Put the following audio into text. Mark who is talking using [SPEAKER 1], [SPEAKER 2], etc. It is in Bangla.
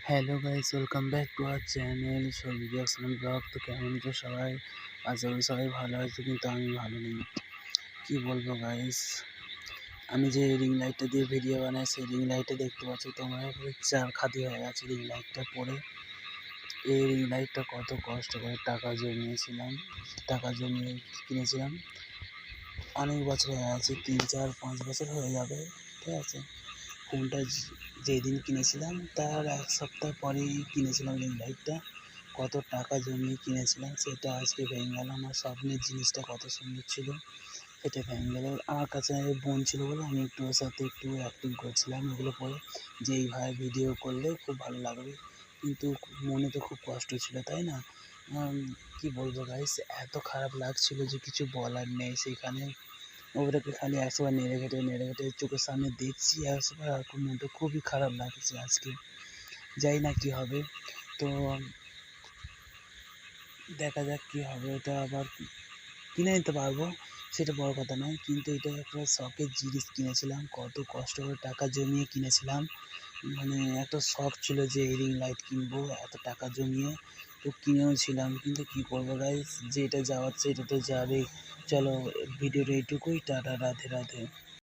[SPEAKER 1] Hello guys, welcome back to our channel Souvik Aslam blog. তো কেমন তো সবাই? আশা করি সবাই ভালো আছে, কিন্তু আমি ভালো নেই। কি বলবো গাইস, আমি যে রিং লাইটটা দিয়ে ভিডিও বানাই, সেই রিং লাইটটা দেখতে পাচ্ছ তোমরা, চার খাদি হয়ে গেছে রিং লাইটটা পরে। এই রিং লাইটটা কত কষ্ট করে টাকা জমিয়ে কিনেছিলাম। অনেক বছর হয়ে গেছে, 3, 4, 5 বছর হয়ে যাবে। ঠিক আছে, ফোনটা যেদিন কিনেছিলাম তার 1 সপ্তাহ পরেই কিনেছিলাম রিং লাইটটা। কত টাকা জমিয়ে কিনেছিলাম সেটা আজকে ভেঙে গেল। আমার স্বপ্নের জিনিসটা কত সুন্দর ছিল, সেটা ভেঙে গেল। আমার কাছে বোন ছিল বলে আমি একটু ওর সাথে একটু অ্যাক্টিং করছিলাম এগুলো পরে, যে এইভাবে ভিডিও করলে খুব ভালো লাগবে। কিন্তু মনে তো খুব কষ্ট ছিল, তাই না? কি বলবো গাইস, এত খারাপ লাগছিল যে কিছু বলার নেই। সেখানে ওগুলোকে খালি 100বার নেড়ে ঘেটে চোখের সামনে দেখছি 100বার, আর মনটা খুবই খারাপ লাগছে আজকে। জানি না কী হবে। তো দেখা যাক কী হবে। এটা আবার কিনে নিতে পারবো, সেটা বড় কথা নয়, কিন্তু এটা একটা শখের জিনিস কিনেছিলাম, কত কষ্ট করে টাকা জমিয়ে কিনেছিলাম। মানে একটা শখ ছিল যে এই রিং লাইট কিনবো, এত টাকা জমিয়ে তো কিনেও ছিলাম। কিন্তু কী করবো গাইস, যেটা যাওয়ার সেটা তো যাবেই। চলো, ভিডিওটা এইটুকুই। টাটা, রাধে রাধে।